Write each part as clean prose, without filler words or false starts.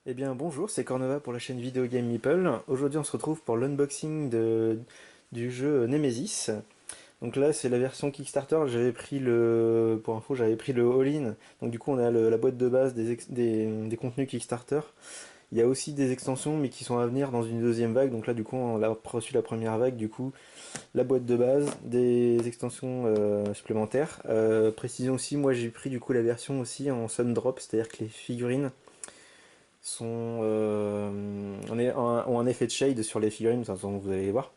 Eh bien bonjour, c'est Cornova pour la chaîne Video Game Meeple. Aujourd'hui on se retrouve pour l'unboxing du jeu Nemesis. Donc là c'est la version Kickstarter, pour info j'avais pris le all-in. Donc du coup on a la boîte de base des contenus Kickstarter. Il y a aussi des extensions mais qui sont à venir dans une deuxième vague. Donc là du coup on a reçu la première vague, du coup la boîte de base, des extensions supplémentaires. Précision aussi, moi j'ai pris du coup la version aussi en Sundrop, c'est-à-dire que les figurines ont un effet de shade sur les figurines, de toute façon vous allez les voir.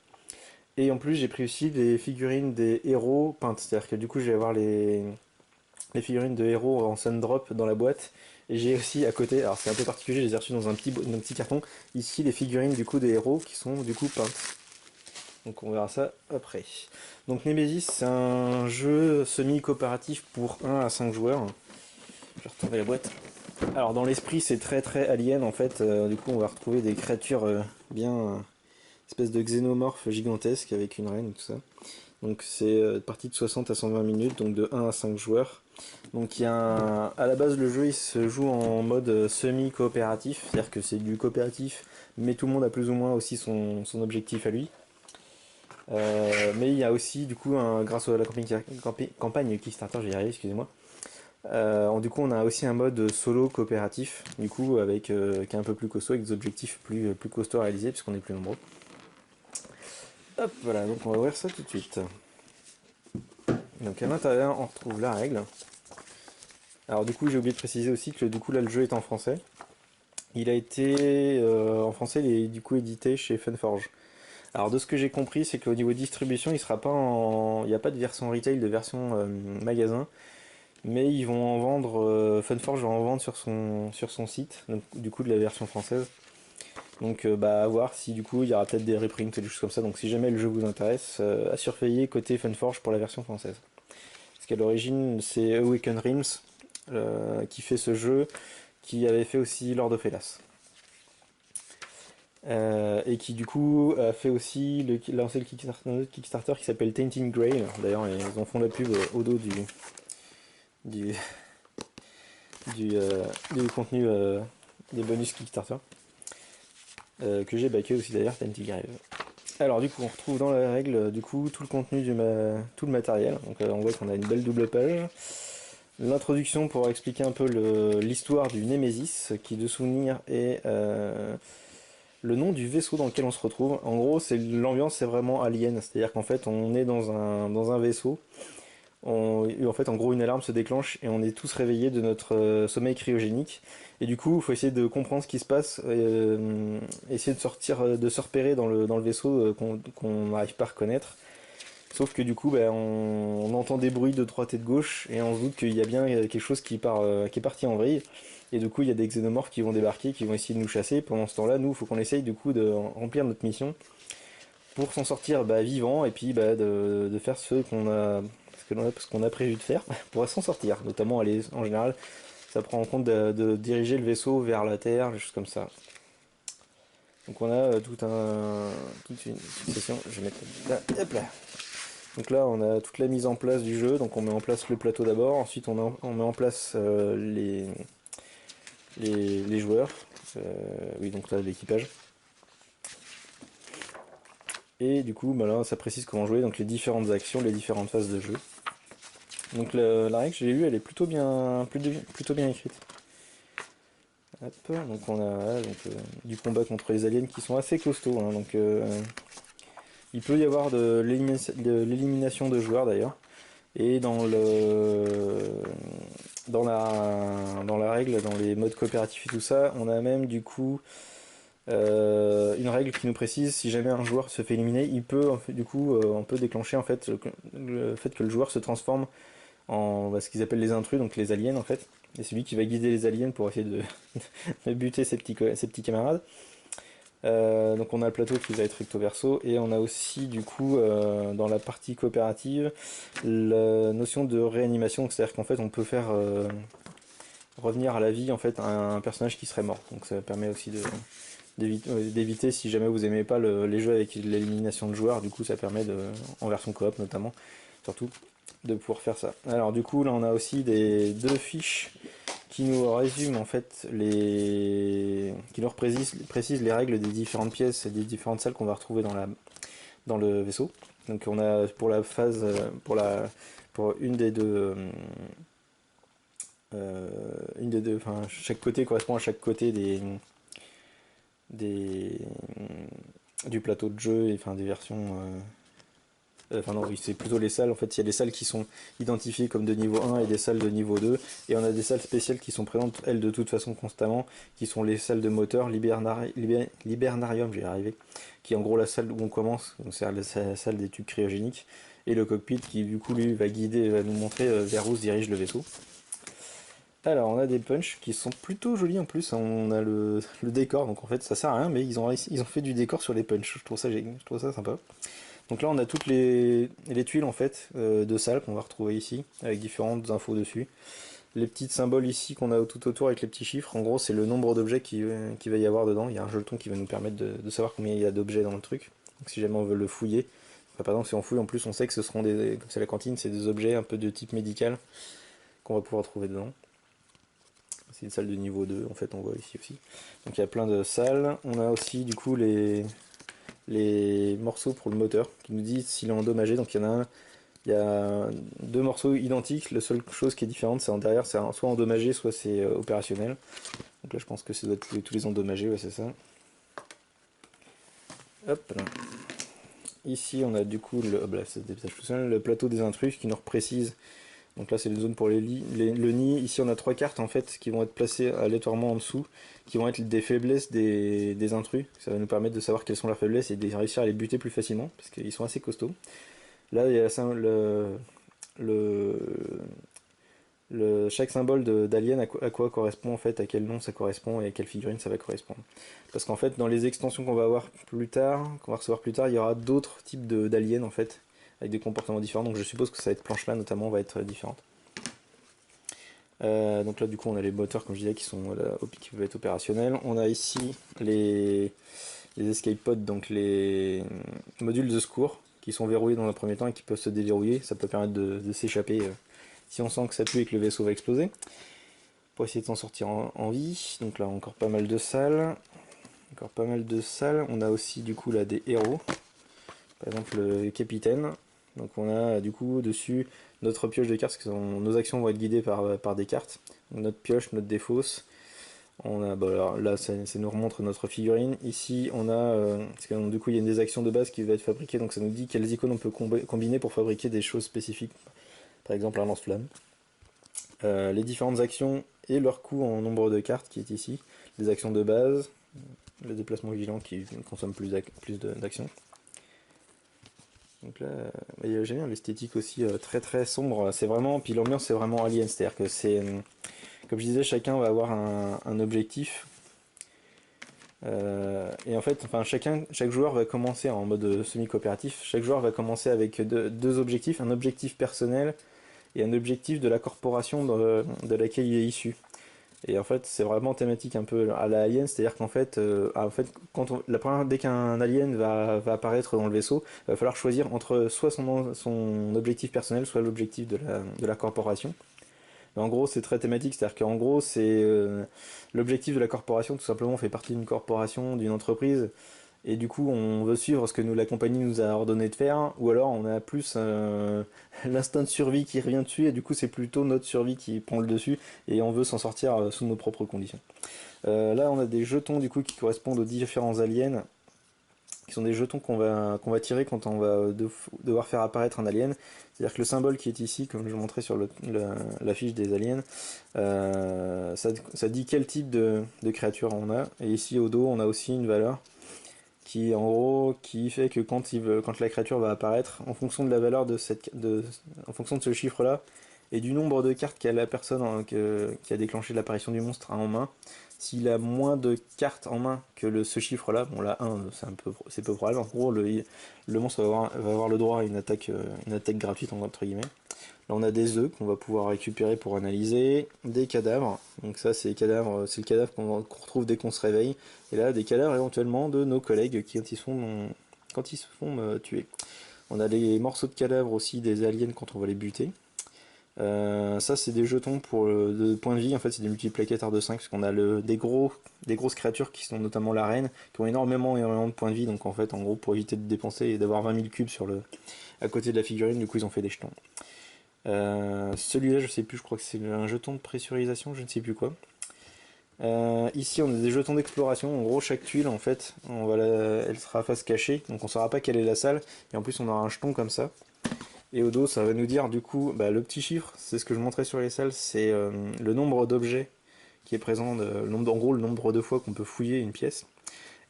Et en plus j'ai pris aussi des figurines des héros peintes, c'est-à-dire que du coup je vais avoir les figurines de héros en Sundrop dans la boîte. Et j'ai aussi à côté, alors c'est un peu particulier, je les ai reçues dans un petit carton, ici les figurines du coup des héros qui sont du coup peintes. Donc on verra ça après. Donc Nemesis c'est un jeu semi-coopératif pour 1 à 5 joueurs. Je vais retourner la boîte. Alors dans l'esprit c'est très très alien en fait, du coup on va retrouver des créatures bien espèce de xénomorphes gigantesques avec une reine et tout ça. Donc c'est partie de 60 à 120 minutes, donc de 1 à 5 joueurs. Donc il y a à la base le jeu il se joue en mode semi-coopératif, c'est-à-dire que c'est du coopératif, mais tout le monde a plus ou moins aussi son objectif à lui. Mais il y a aussi du coup grâce à la campagne Kickstarter, j'ai y arrivé, excusez-moi. Du coup, on a aussi un mode solo coopératif, du coup, qui est un peu plus costaud, avec des objectifs plus costauds à réaliser, puisqu'on est plus nombreux. Hop, voilà, donc on va ouvrir ça tout de suite. Donc à l'intérieur, on retrouve la règle. Alors du coup, j'ai oublié de préciser aussi que du coup, là, le jeu est en français. Il a été en français, il est du coup édité chez Funforge. Alors de ce que j'ai compris, c'est qu'au niveau distribution, il sera pas en, il n'y a pas de version retail, de version magasin. Mais ils vont en vendre, Funforge va en vendre sur son site, donc du coup de la version française. Donc bah à voir si du coup il y aura peut-être des reprints ou des choses comme ça. Donc si jamais le jeu vous intéresse, à surveiller côté Funforge pour la version française. Parce qu'à l'origine c'est Awaken Realms qui fait ce jeu, qui avait fait aussi Lord of Hellas. Et qui du coup a fait aussi lancé le Kickstarter qui s'appelle Tainted Grail. D'ailleurs ils en font la pub au dos du, du, euh, du contenu des bonus Kickstarter, que j'ai backé aussi d'ailleurs, Tainted Grail. Alors du coup on retrouve dans la règle du coup tout le contenu tout le matériel. Donc on voit qu'on a une belle double page. L'introduction pour expliquer un peu l'histoire du Nemesis, qui de souvenir est le nom du vaisseau dans lequel on se retrouve. En gros l'ambiance c'est vraiment alien, c'est-à-dire qu'en fait on est dans un vaisseau. En fait, en gros, une alarme se déclenche et on est tous réveillés de notre sommeil cryogénique. Et du coup, il faut essayer de comprendre ce qui se passe, essayer de sortir, de se repérer dans le vaisseau qu'on n'arrive pas à reconnaître. Sauf que du coup, bah, on entend des bruits de droite et de gauche et on se doute qu'il y a bien quelque chose qui est parti en vrille. Et du coup, il y a des xénomorphes qui vont débarquer, qui vont essayer de nous chasser. Pendant ce temps-là, nous, il faut qu'on essaye du coup de remplir notre mission pour s'en sortir bah, vivant et puis bah, de faire ce qu'on a prévu de faire pour s'en sortir. Notamment, aller, en général, ça prend en compte de diriger le vaisseau vers la Terre, des choses comme ça. Donc on a toute une succession. Je vais mettre là, hop là. Donc là, on a toute la mise en place du jeu. Donc on met en place le plateau d'abord. Ensuite, on met en place les joueurs. Oui, donc là, l'équipage. Et du coup, bah là, ça précise comment jouer, donc les différentes actions, les différentes phases de jeu. Donc la règle, je l'ai lue, elle est plutôt bien écrite. Hop, donc on a du combat contre les aliens qui sont assez costauds. Hein, donc il peut y avoir de l'élimination de joueurs d'ailleurs. Et dans la règle, dans les modes coopératifs et tout ça, on a même du coup une règle qui nous précise si jamais un joueur se fait éliminer, il peut du coup on peut déclencher en fait le fait que le joueur se transforme en ce qu'ils appellent les intrus, donc les aliens en fait. Et c'est lui qui va guider les aliens pour essayer de buter ses petits camarades. Donc on a le plateau qui va être recto verso et on a aussi du coup dans la partie coopérative la notion de réanimation, c'est-à-dire qu'en fait on peut faire revenir à la vie en fait un personnage qui serait mort. Donc ça permet aussi d'éviter si jamais vous aimez pas les jeux avec l'élimination de joueurs, du coup ça permet en version coop notamment, surtout de pouvoir faire ça. Alors du coup là on a aussi deux fiches qui nous résume en fait qui nous précise les règles des différentes pièces et des différentes salles qu'on va retrouver dans le vaisseau. Donc on a pour la phase, pour une des deux, enfin chaque côté correspond à chaque côté des, du plateau de jeu, et enfin des versions. Enfin non, oui, c'est plutôt les salles. En fait, il y a des salles qui sont identifiées comme de niveau 1 et des salles de niveau 2. Et on a des salles spéciales qui sont présentes, elles, de toute façon, constamment, qui sont les salles de moteur, l'hibernarium, j'y arrivé, qui est en gros la salle où on commence, donc c'est la salle des tubes cryogéniques, et le cockpit qui, du coup, lui, va guider, va nous montrer vers où se dirige le vaisseau. Alors, on a des punchs qui sont plutôt jolis en plus. On a le décor, donc en fait, ça sert à rien, mais ils ont fait du décor sur les punchs. Je trouve ça sympa. Donc là on a toutes les tuiles en fait de salles qu'on va retrouver ici avec différentes infos dessus. Les petits symboles ici qu'on a tout autour avec les petits chiffres, en gros c'est le nombre d'objets qui va y avoir dedans. Il y a un jeton qui va nous permettre de savoir combien il y a d'objets dans le truc. Donc si jamais on veut le fouiller, enfin, par exemple si on fouille en plus on sait que ce seront comme c'est la cantine, c'est des objets un peu de type médical qu'on va pouvoir trouver dedans. C'est une salle de niveau 2 en fait on voit ici aussi. Donc il y a plein de salles. On a aussi du coup les morceaux pour le moteur qui nous disent s'il est endommagé. Donc il y a deux morceaux identiques. La seule chose qui est différente, c'est en derrière, c'est soit endommagé, soit c'est opérationnel. Donc là, je pense que ça doit être tous les endommagés, ouais, c'est ça. Hop là. Ici, on a du coup le plateau des intrus qui nous reprécise. Donc là, c'est une zone pour le nid. Ici, on a 3 cartes en fait qui vont être placées aléatoirement en dessous, qui vont être des faiblesses des intrus. Ça va nous permettre de savoir quelles sont leurs faiblesses et de réussir à les buter plus facilement, parce qu'ils sont assez costauds. Là, il y a le, chaque symbole d'alien à quoi correspond en fait, à quel nom ça correspond et à quelle figurine ça va correspondre. Parce qu'en fait, dans les extensions qu'on va avoir plus tard, qu'on va recevoir plus tard, il y aura d'autres types d'aliens en fait, avec des comportements différents. Donc je suppose que cette planche-là notamment va être différente. Donc là, du coup, on a les moteurs, comme je disais, qui peuvent être opérationnels. On a ici les escape pods, donc les modules de secours, qui sont verrouillés dans un premier temps et qui peuvent se déverrouiller. Ça peut permettre de s'échapper si on sent que ça pue et que le vaisseau va exploser, pour essayer de s'en sortir en vie. Donc là, encore pas mal de salles. Encore pas mal de salles. On a aussi du coup là des héros. Par exemple le capitaine. Donc on a du coup dessus notre pioche de cartes, parce que nos actions vont être guidées par des cartes. Donc notre pioche, notre défausse. On a, bah alors là, ça nous remontre notre figurine. Ici, on a, parce que du coup, il y a une des actions de base qui va être fabriquée, donc ça nous dit quelles icônes on peut combiner pour fabriquer des choses spécifiques. Par exemple, un lance-flamme. Les différentes actions et leur coût en nombre de cartes qui est ici. Les actions de base, le déplacement vigilant qui consomme plus d'actions. Donc là, j'aime bien l'esthétique aussi très très sombre. C'est vraiment, puis l'ambiance c'est vraiment alien, c'est-à-dire que c'est, comme je disais, chacun va avoir un objectif. Et en fait, enfin, chaque joueur va commencer en mode semi-coopératif. Chaque joueur va commencer avec deux objectifs, un objectif personnel et un objectif de la corporation de laquelle il est issu. Et en fait, c'est vraiment thématique un peu à la Alien, c'est-à-dire qu'en fait, dès qu'un alien va apparaître dans le vaisseau, il va falloir choisir entre soit son objectif personnel, soit l'objectif de la corporation. Mais en gros, c'est très thématique, c'est-à-dire qu'en gros, c'est l'objectif de la corporation, tout simplement, on fait partie d'une corporation, d'une entreprise, et du coup, on veut suivre ce que la compagnie nous a ordonné de faire, ou alors on a plus l'instinct de survie qui revient dessus, et du coup, c'est plutôt notre survie qui prend le dessus, et on veut s'en sortir sous nos propres conditions. Là, on a des jetons du coup qui correspondent aux différents aliens, qui sont des jetons qu'on va tirer quand on va devoir faire apparaître un alien. C'est-à-dire que le symbole qui est ici, comme je montrais sur la fiche des aliens, ça dit quel type de créature on a. Et ici au dos, on a aussi une valeur qui en gros qui fait que quand la créature va apparaître, en fonction de la valeur en fonction de ce chiffre là et du nombre de cartes qu'a la personne qui a déclenché l'apparition du monstre en main, s'il a moins de cartes en main que ce chiffre là, bon là 1 c'est peu probable, en gros le monstre va avoir le droit à une attaque gratuite entre guillemets. Là on a des œufs qu'on va pouvoir récupérer pour analyser, des cadavres, donc ça c'est c'est le cadavre qu'on retrouve dès qu'on se réveille, et là des cadavres éventuellement de nos collègues quand ils se font tuer. On a des morceaux de cadavres aussi des aliens quand on va les buter. Ça c'est des jetons pour de points de vie, en fait c'est des multiplicateurs de 5 parce qu'on a des grosses créatures qui sont notamment la reine, qui ont énormément de points de vie, donc en fait en gros pour éviter de dépenser et d'avoir 20 000 cubes à côté de la figurine, du coup ils ont fait des jetons. Celui-là je sais plus, je crois que c'est un jeton de pressurisation, je ne sais plus quoi. Ici on a des jetons d'exploration, en gros chaque tuile en fait, elle sera à face cachée, donc on saura pas quelle est la salle, et en plus on aura un jeton comme ça. Et au dos, ça va nous dire du coup, le petit chiffre, c'est ce que je montrais sur les salles, c'est le nombre d'objets qui est présent, en gros le nombre de fois qu'on peut fouiller une pièce.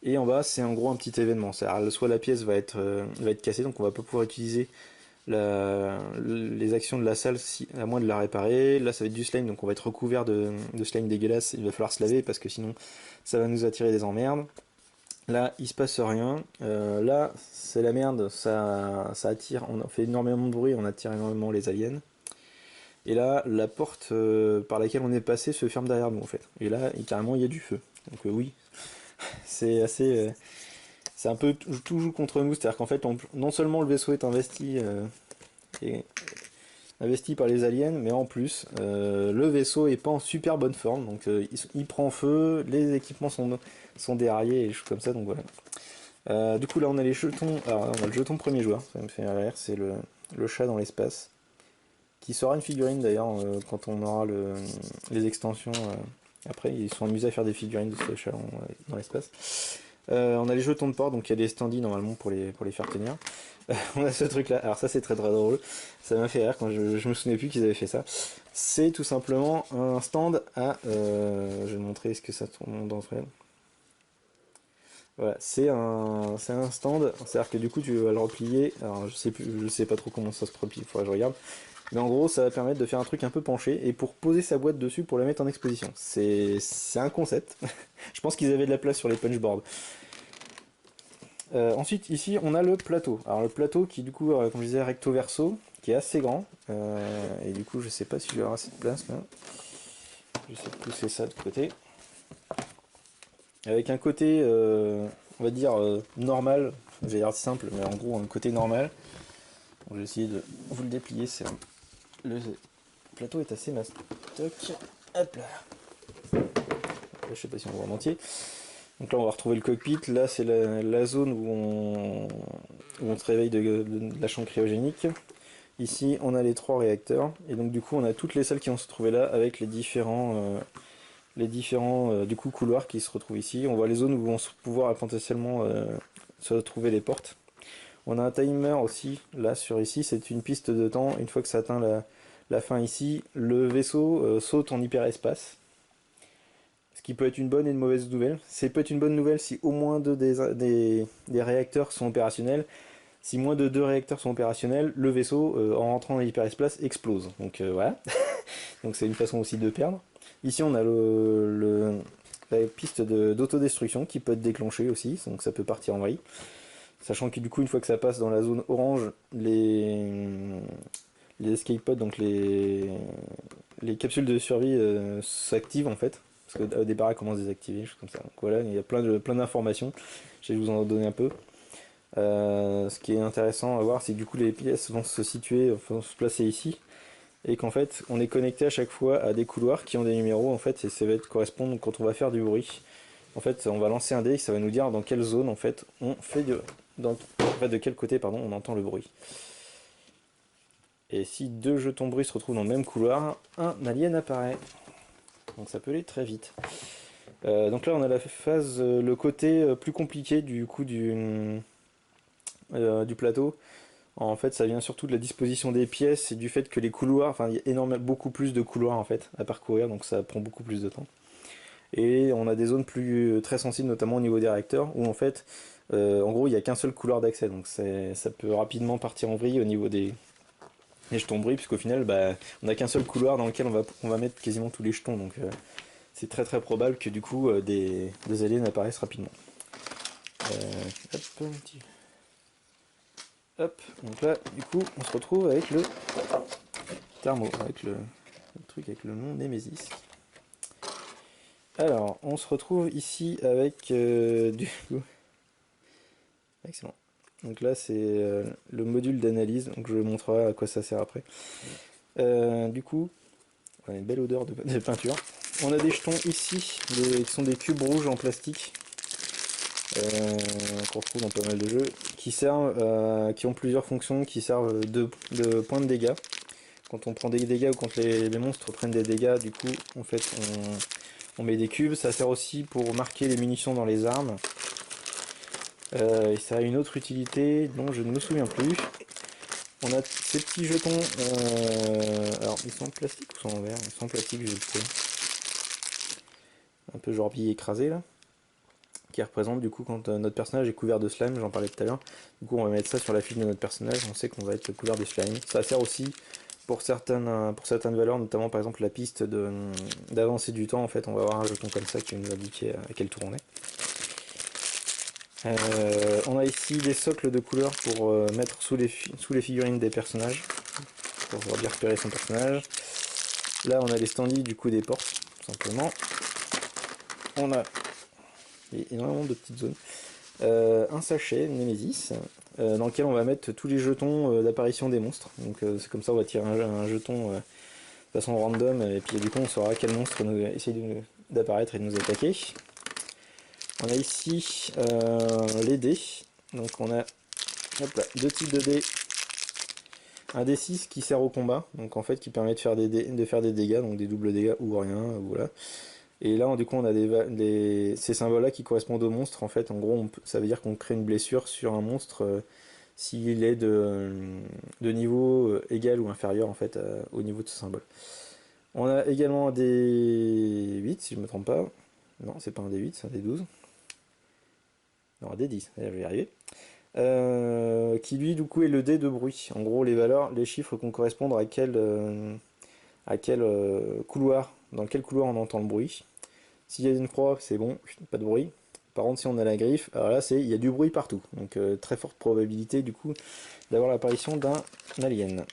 Et en bas, c'est en gros un petit événement. C'est-à-dire, soit la pièce va être cassée, donc on va pas pouvoir utiliser les actions de la salle à moins de la réparer. Là, ça va être du slime, donc on va être recouvert de slime dégueulasse. Il va falloir se laver parce que sinon, ça va nous attirer des emmerdes. Là, il se passe rien. Là, c'est la merde. Ça attire. On fait énormément de bruit. On attire énormément les aliens. Et là, la porte par laquelle on est passé se ferme derrière nous en fait. Et là, carrément, il y a du feu. Donc oui, c'est assez. C'est un peu tout joue contre nous. C'est-à-dire qu'en fait, non seulement le vaisseau est est investi par les aliens, mais en plus, le vaisseau est pas en super bonne forme. Donc il prend feu. Les équipements sont déraillés et des choses comme ça. Donc voilà. Du coup là on a les jetons, alors on a le jeton premier joueur, ça me fait rire, c'est le chat dans l'espace, qui sera une figurine d'ailleurs quand on aura les extensions. Après ils sont amusés à faire des figurines de ce chat dans l'espace. On a les jetons de port, donc il y a des standees normalement pour les faire tenir. On a ce truc là, alors ça c'est très très drôle, ça m'a fait rire quand je me souvenais plus qu'ils avaient fait ça. C'est tout simplement un stand à... je vais montrer ce que ça tourne dans le. Voilà, c'est un stand, c'est-à-dire que du coup tu vas le replier, alors je sais pas trop comment ça se replie, il faudrait que je regarde, mais en gros ça va permettre de faire un truc un peu penché et pour poser sa boîte dessus pour la mettre en exposition. C'est un concept, je pense qu'ils avaient de la place sur les punchboards. Ensuite ici on a le plateau, alors le plateau qui du coup comme je disais recto verso, qui est assez grand, et du coup je sais pas si je vais avoir assez de place là, je vais essayer de pousser ça de côté. Avec un côté, on va dire, normal, j'ai l'air simple, mais en gros un côté normal. Donc, je vais essayer de vous le déplier, le plateau est assez mastoc. Hop là. Je sais pas si on voit en entier. Donc là on va retrouver le cockpit, là c'est la zone où on se réveille de la chambre cryogénique. Ici on a les 3 réacteurs, et donc du coup on a toutes les salles qui vont se trouver là avec les différents du coup, couloirs qui se retrouvent ici. On voit les zones où vont pouvoir potentiellement se trouver les portes. On a un timer aussi, là sur ici, c'est une piste de temps. Une fois que ça atteint la fin ici, le vaisseau saute en hyperespace. Ce qui peut être une bonne et une mauvaise nouvelle. C'est peut être une bonne nouvelle si au moins deux des réacteurs sont opérationnels. Si moins de deux réacteurs sont opérationnels, le vaisseau, en rentrant en hyperespace, explose. Donc voilà. Donc c'est une façon aussi de perdre. Ici on a la piste d'autodestruction qui peut être déclenchée aussi, donc ça peut partir en vrille. Sachant que du coup une fois que ça passe dans la zone orange, les escape pods, donc les capsules de survie s'activent en fait. Parce qu'au départ elles commencent à désactiver, choses comme ça. Donc voilà, il y a plein d'informations. Je vais vous en donner un peu. Ce qui est intéressant à voir, c'est que du coup les pièces vont se situer, vont se placer ici, et qu'en fait on est connecté à chaque fois à des couloirs qui ont des numéros en fait, et ça va correspondre quand on va faire du bruit. En fait on va lancer un dé et ça va nous dire dans quelle zone en fait on fait en fait, de quel côté pardon on entend le bruit. Et si deux jetons bruit se retrouvent dans le même couloir, un alien apparaît. Donc ça peut aller très vite. Donc là on a la phase, le côté plus compliqué du coup du plateau. En fait, ça vient surtout de la disposition des pièces et du fait que les couloirs, enfin, il y a beaucoup plus de couloirs en fait à parcourir, donc ça prend beaucoup plus de temps. Et on a des zones très sensibles, notamment au niveau des réacteurs, où en fait, en gros, il n'y a qu'un seul couloir d'accès, donc ça peut rapidement partir en vrille au niveau des jetons bruit, puisqu'au final, on n'a qu'un seul couloir dans lequel on va mettre quasiment tous les jetons, donc c'est très très probable que du coup des aliens apparaissent rapidement. Hop, un petit. Hop, donc là, du coup, on se retrouve avec le thermo, avec le truc avec le nom Nemesis. Alors, on se retrouve ici avec du coup. Excellent. Donc là, c'est le module d'analyse, donc je vous montrerai à quoi ça sert après. Du coup, on a une belle odeur de peinture. On a des jetons ici, qui sont des cubes rouges en plastique, qu'on retrouve dans pas mal de jeux, qui servent, qui ont plusieurs fonctions, qui servent de points de dégâts. Quand on prend des dégâts ou quand les monstres prennent des dégâts, du coup, en fait, on met des cubes. Ça sert aussi pour marquer les munitions dans les armes. Et ça a une autre utilité dont je ne me souviens plus. On a ces petits jetons, alors ils sont en plastique ou sont en verre? Ils sont en plastique, je sais. Un peu genre billet écrasé là. Qui représente du coup quand notre personnage est couvert de slime, j'en parlais tout à l'heure. Du coup on va mettre ça sur la fiche de notre personnage, on sait qu'on va être couvert de slime. Ça sert aussi pour certaines valeurs, notamment par exemple la piste d'avancer du temps, en fait on va avoir un jeton comme ça qui va nous indiquer à quel tour on est. On a ici des socles de couleurs pour mettre sous les figurines des personnages, pour pouvoir bien repérer son personnage. Là on a les standees du coup des portes, tout simplement. On a énormément de petites zones. Un sachet Nemesis dans lequel on va mettre tous les jetons d'apparition des monstres. Donc c'est comme ça on va tirer un jeton de façon random et puis du coup on saura quel monstre essaye d'apparaître et de nous attaquer. On a ici les dés. Donc on a deux types de dés. Un D6 qui sert au combat, donc en fait qui permet de faire des dégâts, donc des doubles dégâts ou rien, voilà. Et là, du coup, on a ces symboles-là qui correspondent aux monstres. En fait, en gros, ça veut dire qu'on crée une blessure sur un monstre s'il est de niveau égal ou inférieur en fait au niveau de ce symbole. On a également un D8, si je ne me trompe pas. Non, c'est pas un D8, c'est un D12. Non, un D10, je vais y arriver. Qui lui, du coup, est le dé de bruit. En gros, les valeurs, les chiffres vont correspondre à quel couloir, dans quel couloir on entend le bruit. S'il y a une croix, c'est bon, pas de bruit. Par contre, si on a la griffe, alors là, il y a du bruit partout. Donc, très forte probabilité, du coup, d'avoir l'apparition d'un alien.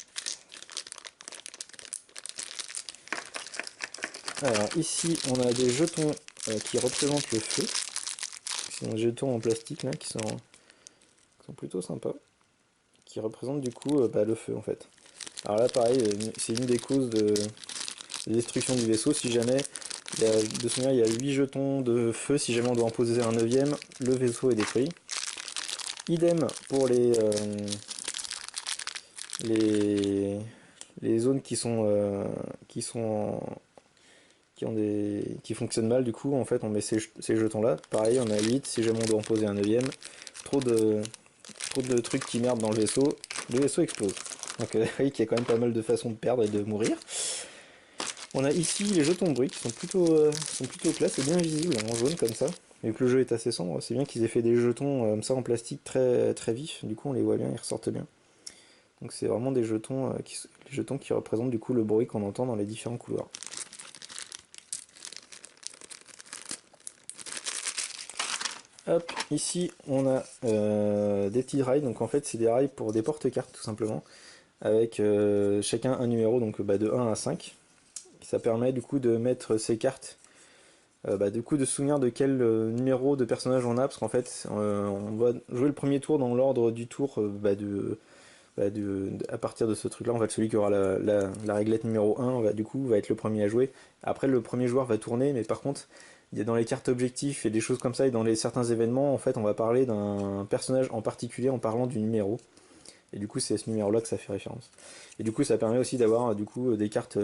Alors, ici, on a des jetons qui représentent le feu. C'est des jetons en plastique, là, qui sont plutôt sympas. Qui représentent, du coup, le feu, en fait. Alors là, pareil, c'est une des causes de destruction du vaisseau. Si jamais, de souvenir, il y a 8 jetons de feu. Si jamais on doit en poser un 9ème, le vaisseau est détruit. Idem pour les zones qui fonctionnent mal. Du coup, en fait, on met ces jetons là. Pareil, on a 8. Si jamais on doit en poser un 9ème, trop de trucs qui merdent dans le vaisseau explose. Donc, vous voyez qu'il y a quand même pas mal de façons de perdre et de mourir. On a ici les jetons de bruit qui sont plutôt classe et bien visibles en jaune comme ça. Vu que le jeu est assez sombre, c'est bien qu'ils aient fait des jetons comme ça en plastique très, très vifs. Du coup, on les voit bien, ils ressortent bien. Donc, c'est vraiment des jetons, les jetons qui représentent du coup le bruit qu'on entend dans les différents couloirs. Hop, ici on a des petits rails. Donc, en fait, c'est des rails pour des porte-cartes tout simplement. Avec chacun un numéro, donc de 1 à 5. Ça permet du coup de mettre ces cartes, du coup de se souvenir de quel numéro de personnage on a, parce qu'en fait on va jouer le premier tour dans l'ordre du tour à partir de ce truc là. En fait, celui qui aura la réglette numéro 1 du coup va être le premier à jouer. Après, le premier joueur va tourner, mais par contre il y a dans les cartes objectifs et des choses comme ça, et dans certains événements, en fait on va parler d'un personnage en particulier en parlant du numéro. Et du coup, c'est à ce numéro-là que ça fait référence. Et du coup, ça permet aussi d'avoir des cartes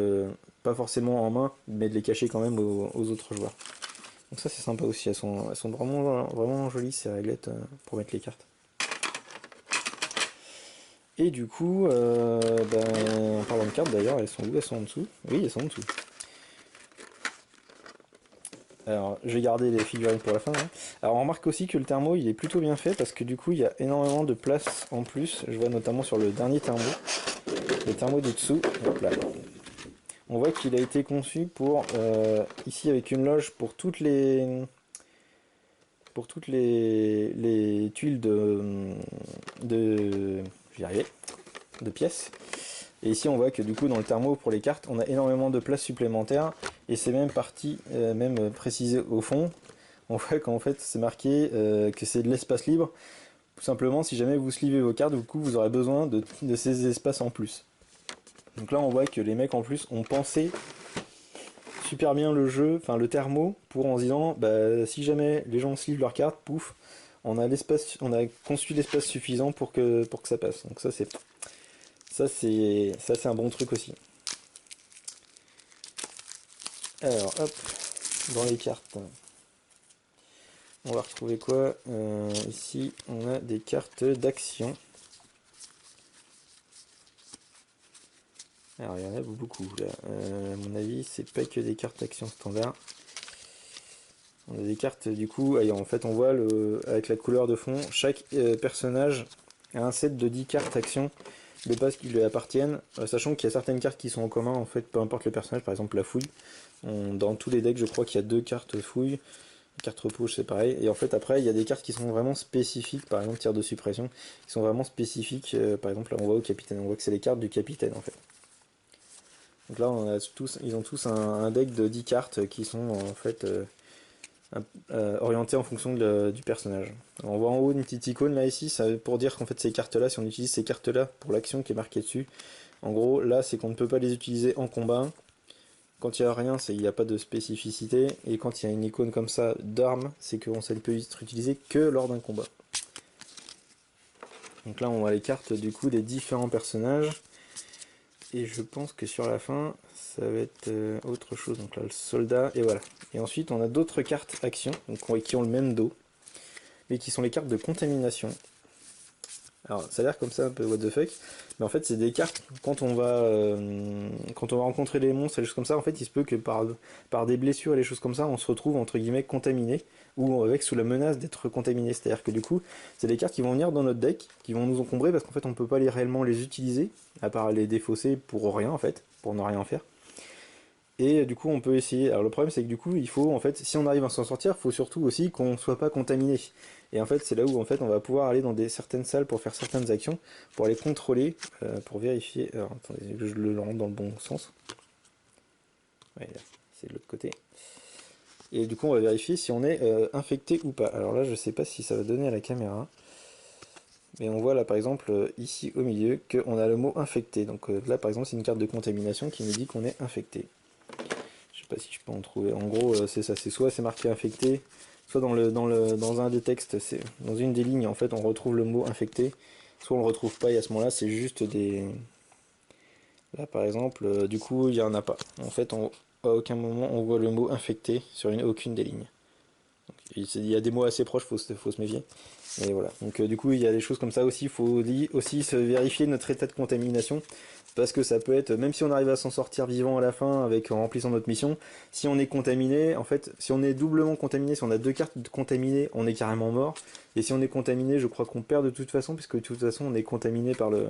pas forcément en main, mais de les cacher quand même aux autres joueurs. Donc ça, c'est sympa aussi. Elles sont vraiment, vraiment jolies, ces réglettes pour mettre les cartes. Et du coup, en parlant de cartes d'ailleurs, elles sont où? Elles sont en dessous? Oui, elles sont en dessous. Alors, je vais garder les figurines pour la fin. Hein. Alors, on remarque aussi que le thermo, il est plutôt bien fait parce que du coup, il y a énormément de place en plus. Je vois notamment sur le dernier thermo, le thermo du dessous. Hop là. On voit qu'il a été conçu pour, ici avec une loge pour toutes les tuiles j'y arrivais, de pièces. Et ici on voit que du coup dans le thermo pour les cartes on a énormément de place supplémentaire et c'est même même précisé au fond. On voit qu'en fait c'est marqué que c'est de l'espace libre. Tout simplement, si jamais vous slivez vos cartes, du coup vous aurez besoin de ces espaces en plus. Donc là on voit que les mecs en plus ont pensé super bien le jeu, enfin le thermo, pour en se disant bah, si jamais les gens sleeve leur carte, pouf, on a l'espace, on a conçu l'espace suffisant pour que ça passe. Donc ça c'est un bon truc aussi. Alors hop, dans les cartes, on va retrouver quoi? Ici on a des cartes d'action. Alors il y en a beaucoup là. À mon avis c'est pas que des cartes d'action standard. On a des cartes du coup, en fait on voit avec la couleur de fond, chaque personnage a un set de 10 cartes action de base qui lui appartiennent, sachant qu'il y a certaines cartes qui sont en commun en fait, peu importe le personnage, par exemple la fouille. Dans tous les decks je crois qu'il y a 2 cartes fouille, carte repousse c'est pareil, et en fait après il y a des cartes qui sont vraiment spécifiques, par exemple tir de suppression, qui sont vraiment spécifiques, par exemple là on voit au capitaine, on voit que c'est les cartes du capitaine en fait. Donc là ils ont tous un deck de 10 cartes qui sont en fait orienté en fonction du personnage. On voit en haut une petite icône là ici, ça veut pour dire qu'en fait ces cartes là, si on utilise ces cartes là pour l'action qui est marquée dessus, en gros là c'est qu'on ne peut pas les utiliser en combat. Quand il n'y a rien, c'est qu'il n'y a pas de spécificité, et quand il y a une icône comme ça d'arme, c'est qu'on ça ne peut être utilisé que lors d'un combat. Donc là on voit les cartes du coup des différents personnages, et je pense que sur la fin ça va être autre chose. Donc là le soldat, et voilà. Et ensuite on a d'autres cartes action donc, qui ont le même dos, mais qui sont les cartes de contamination. Alors ça a l'air comme ça un peu what the fuck, mais en fait c'est des cartes quand on va rencontrer les monstres et des choses comme ça, en fait il se peut que par des blessures et des choses comme ça on se retrouve entre guillemets contaminé, ou avec sous la menace d'être contaminé. C'est-à-dire que du coup c'est des cartes qui vont venir dans notre deck, qui vont nous encombrer parce qu'en fait on peut pas réellement les utiliser, à part les défausser pour rien en fait, pour ne rien faire. Et du coup, on peut essayer. Alors le problème, c'est que du coup, il faut en fait, si on arrive à s'en sortir, il faut surtout aussi qu'on ne soit pas contaminé. Et en fait, c'est là où en fait, on va pouvoir aller dans certaines salles pour faire certaines actions, pour aller contrôler, pour vérifier. Alors attendez, je le rentre dans le bon sens. Ouais, c'est de l'autre côté. Et du coup, on va vérifier si on est infecté ou pas. Alors là, je sais pas si ça va donner à la caméra. Mais on voit là par exemple ici au milieu qu'on a le mot infecté. Donc là par exemple c'est une carte de contamination qui nous dit qu'on est infecté. Je sais pas si je peux en trouver. En gros, c'est ça, c'est soit c'est marqué infecté, soit dans un des textes, c'est dans une des lignes en fait on retrouve le mot infecté, soit on le retrouve pas et à ce moment-là c'est juste des. Là par exemple, du coup il y en a pas. En fait, à aucun moment on voit le mot infecté sur aucune des lignes. Donc, il y a des mots assez proches, faut se méfier. Et voilà. Donc du coup il y a des choses comme ça aussi. Il faut aussi se vérifier notre état de contamination. Parce que ça peut être, même si on arrive à s'en sortir vivant à la fin en remplissant notre mission, si on est contaminé, en fait, si on est doublement contaminé, si on a 2 cartes contaminées, on est carrément mort. Et si on est contaminé, je crois qu'on perd de toute façon, puisque de toute façon on est contaminé par la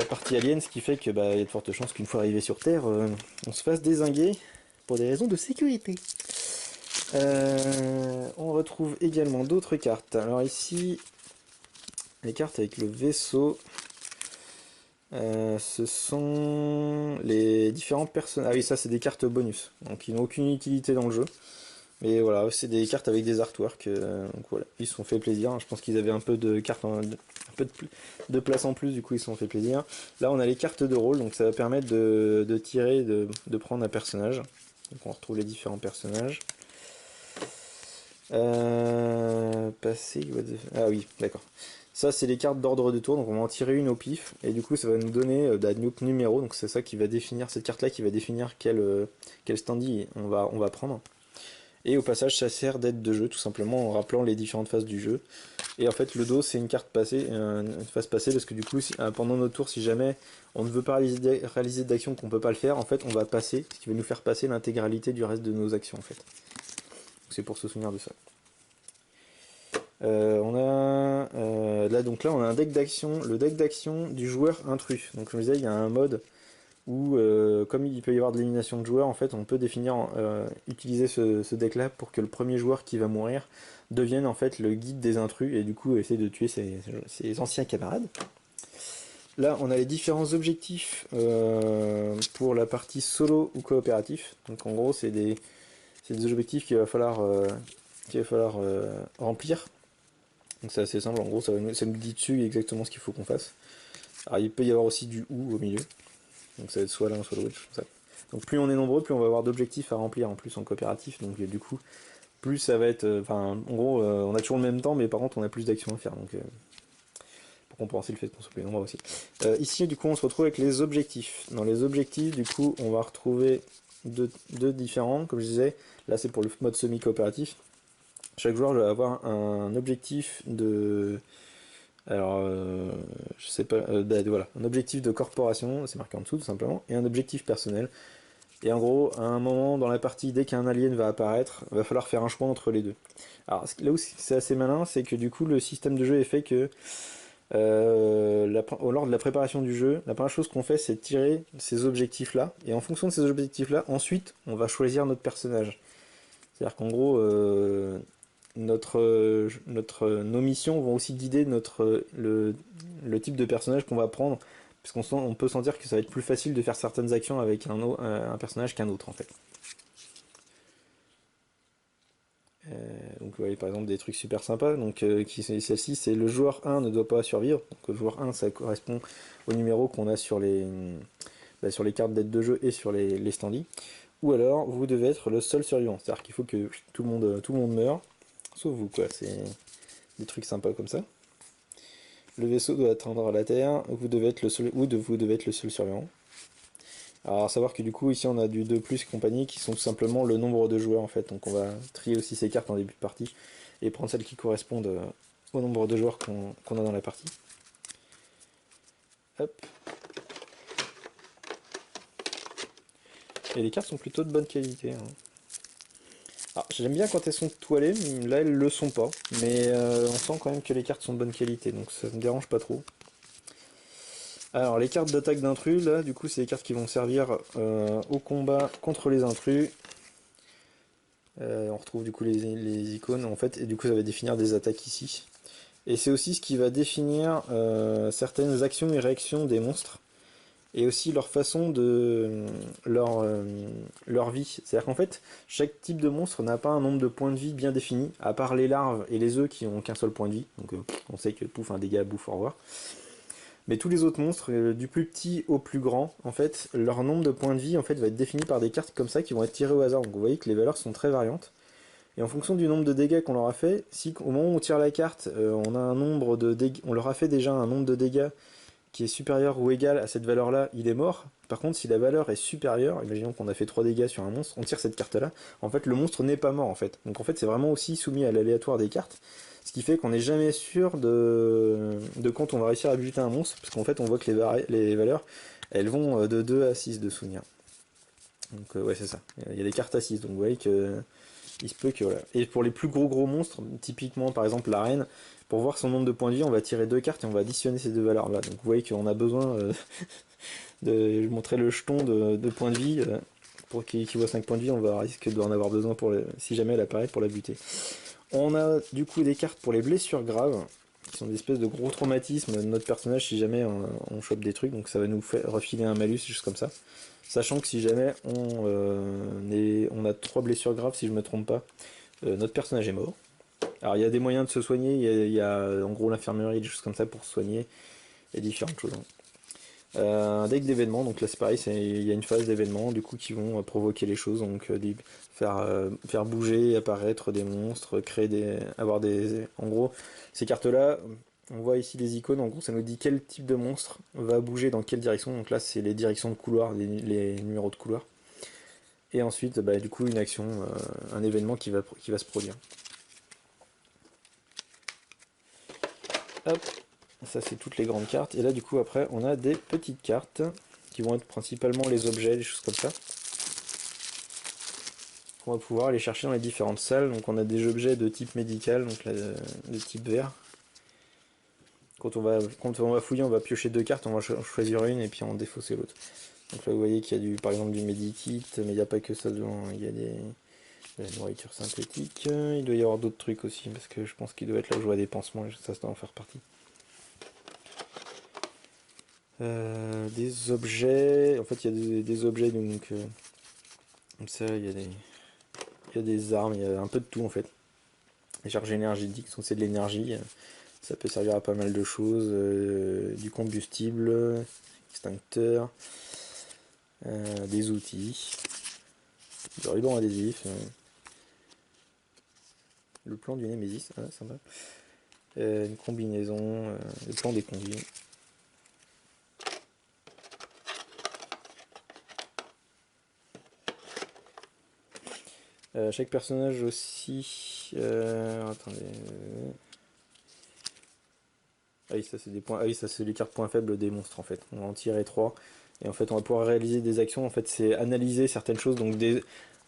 partie alien, ce qui fait que il y a de fortes chances qu'une fois arrivé sur Terre, on se fasse dézinguer pour des raisons de sécurité. On retrouve également d'autres cartes. Alors ici, les cartes avec le vaisseau. Ce sont les différents personnages. Ah oui, ça c'est des cartes bonus, donc ils n'ont aucune utilité dans le jeu. Mais voilà, c'est des cartes avec des artworks. Donc voilà, ils se sont fait plaisir. Je pense qu'ils avaient un peu de cartes, un peu de place en plus, du coup ils se sont fait plaisir. Là on a les cartes de rôle, donc ça va permettre de tirer, de prendre un personnage. Donc on retrouve les différents personnages. Passer. Ah oui, d'accord. Ça, c'est les cartes d'ordre de tour, donc on va en tirer une au pif, et du coup, ça va nous donner numéro, donc c'est ça qui va définir, cette carte-là qui va définir quel standy on va prendre. Et au passage, ça sert d'aide de jeu, tout simplement, en rappelant les différentes phases du jeu. Et en fait, le dos, c'est une carte passée, une phase passée, parce que du coup, pendant notre tour, si jamais on ne veut pas réaliser d'actions qu'on peut pas le faire, en fait, on va passer, ce qui va nous faire passer l'intégralité du reste de nos actions, en fait. C'est pour se souvenir de ça. Là on a un deck d'action, le deck d'action du joueur intrus. Donc comme je disais, il y a un mode où comme il peut y avoir de l'élimination de joueurs, en fait on peut utiliser ce deck là pour que le premier joueur qui va mourir devienne en fait le guide des intrus et du coup essayer de tuer ses anciens camarades. Là on a les différents objectifs pour la partie solo ou coopératif. Donc en gros c'est des objectifs qu'il va falloir remplir. Donc c'est assez simple, en gros ça nous dit dessus exactement ce qu'il faut qu'on fasse. Alors il peut y avoir aussi du ou au milieu, donc ça va être soit l'un soit l'autre, comme ça. Donc plus on est nombreux, plus on va avoir d'objectifs à remplir en plus en coopératif, donc du coup, plus ça va être... Enfin, en gros, on a toujours le même temps, mais par contre on a plus d'actions à faire, donc pour compenser le fait qu'on soit plus nombreux aussi. Ici, du coup, on se retrouve avec les objectifs. Dans les objectifs, du coup, on va retrouver deux différents, comme je disais. Là, c'est pour le mode semi-coopératif. Chaque joueur doit avoir un objectif de... Alors, je sais pas... voilà, un objectif de corporation, c'est marqué en dessous tout simplement, et un objectif personnel. Et en gros, à un moment dans la partie, dès qu'un alien va apparaître, il va falloir faire un choix entre les deux. Alors, là où c'est assez malin, c'est que du coup, le système de jeu est fait que lors de la préparation du jeu, la première chose qu'on fait, c'est tirer ces objectifs-là, et en fonction de ces objectifs-là, ensuite, on va choisir notre personnage. C'est-à-dire qu'en gros, nos missions vont aussi guider le type de personnage qu'on va prendre, parce on peut sentir que ça va être plus facile de faire certaines actions avec un personnage qu'un autre, en fait. Donc vous voyez par exemple des trucs super sympas. Donc celle-ci c'est le joueur 1 ne doit pas survivre. Donc le joueur 1 ça correspond au numéro qu'on a sur les cartes d'aide de jeu et sur les standees. Ou alors vous devez être le seul survivant. C'est-à-dire qu'il faut que tout le monde meure, sauf vous quoi. C'est des trucs sympas comme ça. Le vaisseau doit atteindre la Terre, vous devez être le seul, vous devez être le seul survivant. Alors à savoir que du coup ici on a du 2 plus et compagnie qui sont tout simplement le nombre de joueurs en fait. Donc on va trier aussi ces cartes en début de partie et prendre celles qui correspondent au nombre de joueurs qu'on a dans la partie. Hop. Et les cartes sont plutôt de bonne qualité. Hein. Alors j'aime bien quand elles sont toilées, là elles le sont pas. Mais on sent quand même que les cartes sont de bonne qualité, donc ça me dérange pas trop. Alors les cartes d'attaque d'intrus, là du coup c'est les cartes qui vont servir au combat contre les intrus. On retrouve du coup les icônes en fait, et du coup ça va définir des attaques ici. Et c'est aussi ce qui va définir certaines actions et réactions des monstres, et aussi leur façon de... leur vie. C'est-à-dire qu'en fait, chaque type de monstre n'a pas un nombre de points de vie bien défini, à part les larves et les œufs qui ont qu'un seul point de vie. Donc on sait que pouf, un dégât, bouffe, au revoir. Mais tous les autres monstres, du plus petit au plus grand, en fait, leur nombre de points de vie en fait, va être défini par des cartes comme ça qui vont être tirées au hasard. Donc vous voyez que les valeurs sont très variantes. Et en fonction du nombre de dégâts qu'on leur a fait, si au moment où on tire la carte, on a un nombre de dégâts, on leur a fait déjà un nombre de dégâts qui est supérieur ou égal à cette valeur-là, il est mort. Par contre, si la valeur est supérieure, imaginons qu'on a fait 3 dégâts sur un monstre, on tire cette carte-là, en fait, le monstre n'est pas mort, en fait. Donc en fait, c'est vraiment aussi soumis à l'aléatoire des cartes, ce qui fait qu'on n'est jamais sûr de quand on va réussir à buter un monstre, parce qu'en fait, on voit que les valeurs, elles vont de 2 à 6 de souvenir. Donc ouais, c'est ça. Il y a des cartes à 6, donc vous voyez que il se peut que voilà. Et pour les plus gros monstres, typiquement par exemple la reine, pour voir son nombre de points de vie, on va tirer deux cartes et on va additionner ces deux valeurs là. Donc vous voyez qu'on a besoin de. Je montrer le jeton de points de vie. Pour qu'il voit 5 points de vie, on va risquer d'en avoir besoin si jamais elle apparaît pour la buter. On a du coup des cartes pour les blessures graves, qui sont des espèces de gros traumatismes de notre personnage si jamais on chope des trucs, donc ça va nous refiler un malus, juste comme ça. Sachant que si jamais on a 3 blessures graves, si je me trompe pas, notre personnage est mort. Alors il y a des moyens de se soigner, il y a en gros l'infirmerie, des choses comme ça pour se soigner, il y a différentes choses. Un deck d'événements, donc là c'est pareil, il y a une phase d'événements du coup qui vont provoquer les choses, donc faire bouger, apparaître des monstres, avoir des... En gros, ces cartes-là, on voit ici les icônes, en gros ça nous dit quel type de monstre va bouger dans quelle direction, donc là c'est les directions de couloir, les numéros de couloir. Et ensuite, bah, du coup, une action, un événement qui va se produire. Hop, ça c'est toutes les grandes cartes. Et là, du coup, après, on a des petites cartes qui vont être principalement les objets, les choses comme ça. On va pouvoir aller chercher dans les différentes salles. Donc, on a des objets de type médical, donc là, de type vert. Quand on va fouiller, on va piocher deux cartes, on va choisir une et puis on défausser l'autre. Donc là, vous voyez qu'il y a par exemple du medikit, mais il n'y a pas que ça dedans. Il y a de la nourriture synthétique. Il doit y avoir d'autres trucs aussi, parce que je pense qu'il doit être là où je vois des pansements et ça doit en faire partie. Des objets. En fait, il y a des objets donc comme ça. Il y a des armes, il y a un peu de tout en fait. Les charges énergétiques, c'est de l'énergie. Ça peut servir à pas mal de choses, du combustible, extincteur, des outils, du ruban adhésif, le plan du Némésis, ah, sympa. Une combinaison, le plan des conduits. Chaque personnage aussi. Attendez. Ah oui, ça c'est des points. Ah oui, ça c'est les cartes points faibles des monstres en fait. On va en tirer 3. Et en fait, on va pouvoir réaliser des actions. En fait, c'est analyser certaines choses. Donc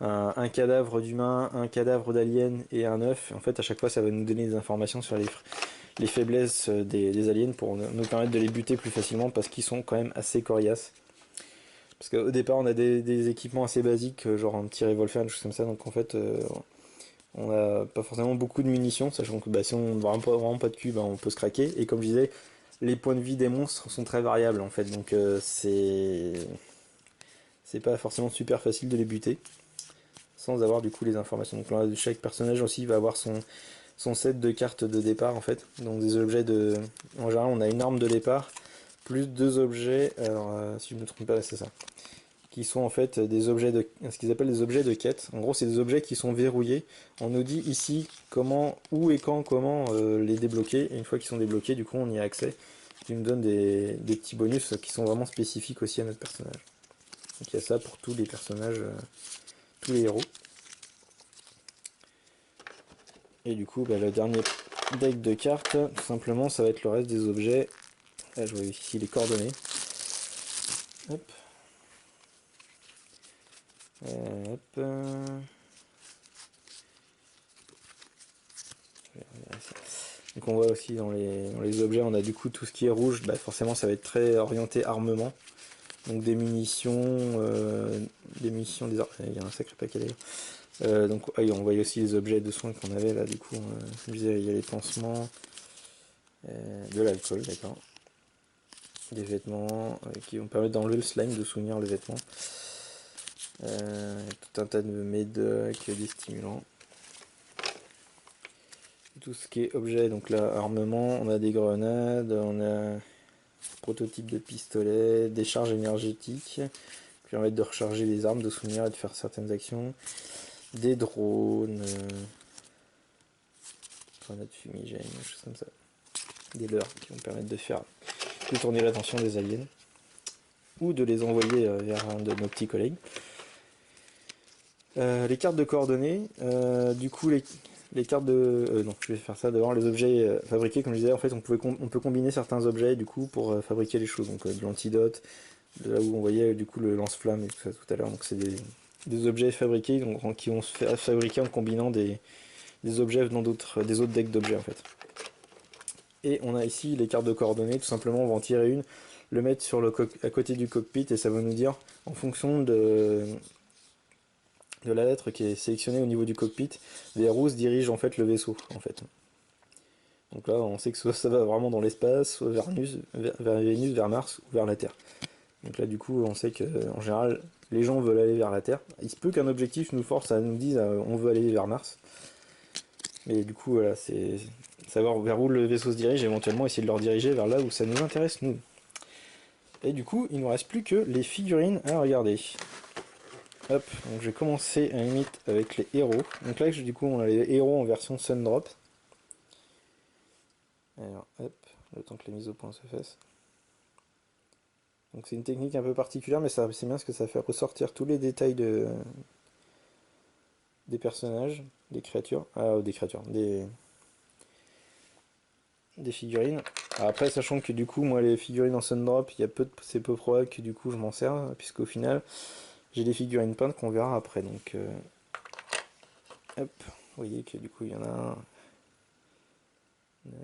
un cadavre d'humain, un cadavre d'alien et un œuf. En fait, à chaque fois, ça va nous donner des informations sur les faiblesses des aliens pour nous permettre de les buter plus facilement parce qu'ils sont quand même assez coriaces. Parce qu'au départ, on a des équipements assez basiques, genre un petit revolver, des choses comme ça. Donc en fait, on n'a pas forcément beaucoup de munitions, sachant que bah, si on n'a vraiment pas de cul, bah, on peut se craquer. Et comme je disais, les points de vie des monstres sont très variables en fait. Donc c'est pas forcément super facile de les buter sans avoir du coup les informations. Donc là, chaque personnage aussi va avoir son set de cartes de départ en fait. Donc des objets de. En général, on a une arme de départ plus deux objets. Alors, si je ne me trompe pas, c'est ça. Qui sont en fait des objets de. Ce qu'ils appellent des objets de quête. En gros, c'est des objets qui sont verrouillés. On nous dit ici comment, où et quand, comment les débloquer. Et une fois qu'ils sont débloqués, du coup, on y a accès. Qui nous donne des petits bonus qui sont vraiment spécifiques aussi à notre personnage. Donc il y a ça pour tous les personnages, tous les héros. Et du coup, bah, le dernier deck de cartes, tout simplement, ça va être le reste des objets. Là, je vois ici les coordonnées. Hop. Hop. Donc on voit aussi dans les objets, on a du coup tout ce qui est rouge, bah forcément ça va être très orienté armement. Donc des munitions, il y a un sacré paquet d'ailleurs. Donc ah, on voyait aussi les objets de soins qu'on avait là, du coup, je disais, il y a les pansements, de l'alcool, d'accord. Des vêtements qui vont permettre d'enlever le slime, de soutenir le vêtement. Tout un tas de médocs, des stimulants. Tout ce qui est objet, donc là, armement, on a des grenades, on a prototype de pistolet, des charges énergétiques qui permettent de recharger les armes, de soutenir et de faire certaines actions. Des drones, grenades fumigènes, des choses comme ça. Des leurres qui vont permettre de faire détourner l'attention des aliens ou de les envoyer vers un de nos petits collègues. Les cartes de coordonnées, du coup les cartes de... non, je vais faire ça devant les objets fabriqués, comme je disais, en fait on peut combiner certains objets du coup pour fabriquer les choses, donc de l'antidote, de là où on voyait du coup le lance-flamme et tout ça tout à l'heure, donc c'est des objets fabriqués donc, qui vont se fabriquer en combinant des objets venant des autres decks d'objets en fait. Et on a ici les cartes de coordonnées, tout simplement on va en tirer une, le mettre sur à côté du cockpit et ça va nous dire en fonction de la lettre qui est sélectionnée au niveau du cockpit, vers où se dirige en fait le vaisseau en fait. Donc là on sait que soit ça va vraiment dans l'espace, soit vers Vénus, vers Mars ou vers la Terre. Donc là du coup on sait que en général les gens veulent aller vers la Terre. Il se peut qu'un objectif nous force à nous dire on veut aller vers Mars. Mais du coup voilà, c'est savoir vers où le vaisseau se dirige et éventuellement essayer de leur diriger vers là où ça nous intéresse nous. Et du coup il ne nous reste plus que les figurines à regarder. Hop, donc je vais commencer à la limite avec les héros. Donc là, du coup, on a les héros en version Sundrop. Alors, hop, le temps que la mise au point se fasse. Donc c'est une technique un peu particulière, mais c'est bien parce que ça fait ressortir tous les détails des personnages, des créatures. Ah, des créatures, des figurines. Alors après, sachant que du coup, moi, les figurines en Sundrop, c'est peu probable que du coup je m'en serve, puisqu'au final, j'ai des figurines peintes qu'on verra après. Donc, hop, vous voyez que du coup, il y en a un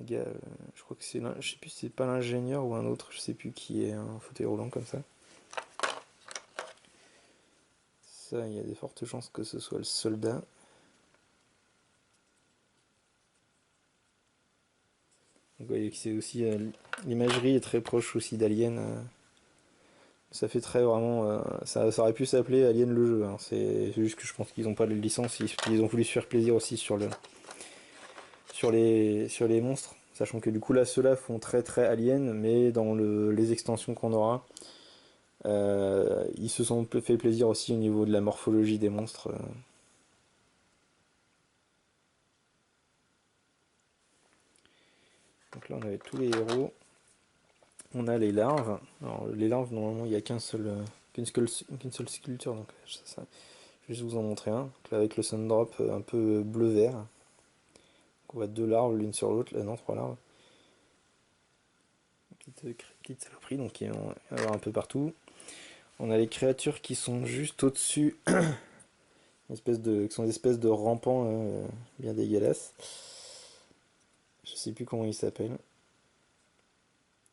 gars, je crois que c'est je sais plus si c'est pas l'ingénieur ou un autre, je sais plus qui est un fauteuil roulant comme ça. Ça, il y a des fortes chances que ce soit le soldat. Donc, vous voyez que c'est aussi l'imagerie est très proche aussi d'Alien. Ça fait très vraiment, ça aurait pu s'appeler Alien le jeu. Hein. C'est juste que je pense qu'ils n'ont pas de licence, ils ont voulu se faire plaisir aussi sur les monstres. Sachant que du coup là ceux-là font très très alien, mais dans les extensions qu'on aura, ils se sont fait plaisir aussi au niveau de la morphologie des monstres. Donc là on avait tous les héros. On a les larves. Alors les larves normalement il n'y a qu'une seule sculpture, donc je vais juste vous en montrer un. Donc là avec le sun drop un peu bleu-vert. Donc on voit deux larves l'une sur l'autre, là non trois larves. Petite saloperie, donc il va y en avoir un peu partout. On a les créatures qui sont juste au-dessus, qui sont des espèces de rampants bien dégueulasses. Je sais plus comment ils s'appellent.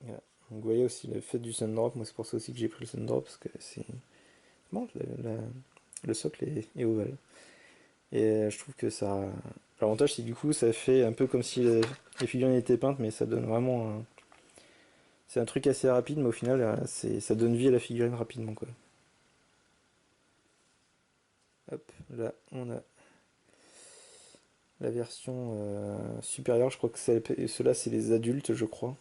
Voilà. Donc vous voyez aussi le fait du sun drop, moi c'est pour ça aussi que j'ai pris le sun drop, parce que c'est... Bon, le socle est ovale. Et je trouve que ça... L'avantage c'est que du coup ça fait un peu comme si les figurines étaient peintes, mais ça donne vraiment... C'est un truc assez rapide, mais au final ça donne vie à la figurine rapidement, quoi. Hop, là on a la version supérieure, je crois que ceux-là c'est les adultes, je crois.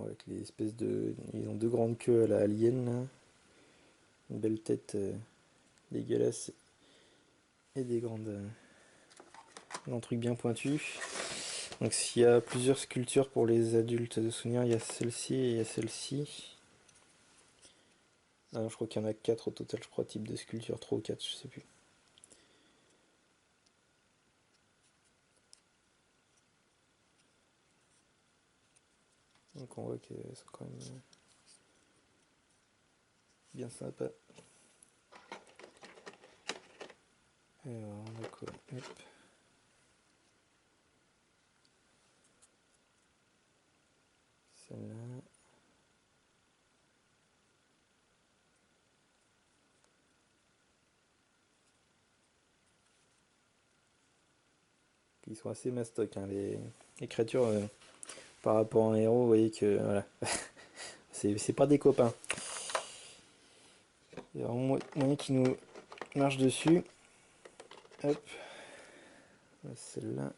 Avec les espèces de... Ils ont deux grandes queues à la alien, là. Une belle tête dégueulasse et des grands trucs bien pointus. Donc s'il y a plusieurs sculptures pour les adultes de souvenir, il y a celle-ci et il y a celle-ci. Ah, je crois qu'il y en a 4 au total, je crois, type de sculpture, 3 ou 4, je sais plus. Donc on voit que c'est quand même bien sympa. Alors on a quoi? Hop. Celle-là. Ils sont assez mastoc, hein, les créatures par rapport à un héros, vous voyez que voilà, c'est pas des copains. Il y a vraiment moyen qui nous marche dessus. Hop, celle-là.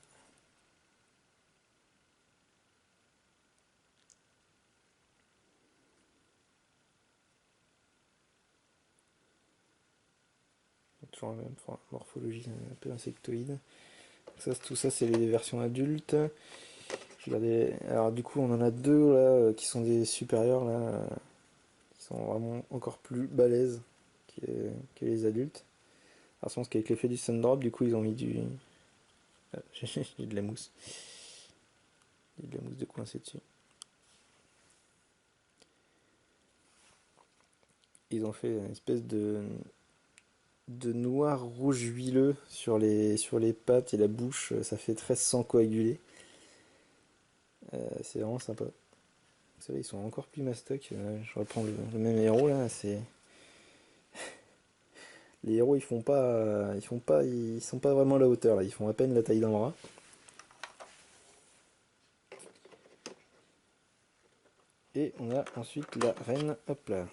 Toujours la même morphologie un peu insectoïde. Tout ça c'est les versions adultes. Alors du coup on en a deux là qui sont des supérieurs là, qui sont vraiment encore plus balèzes que les adultes. Alors je pense qu'avec l'effet du sun drop, du coup ils ont mis du... Ah, j'ai de la mousse. J'ai de la mousse de coincer dessus. Ils ont fait une espèce de noir rouge huileux sur les pattes et la bouche, ça fait très sang coagulé. C'est vraiment sympa. C'est vrai, ils sont encore plus mastoc. Je reprends le même héros là. Les héros ils sont pas vraiment à la hauteur là. Ils font à peine la taille d'un bras. Et on a ensuite la reine. Hop là.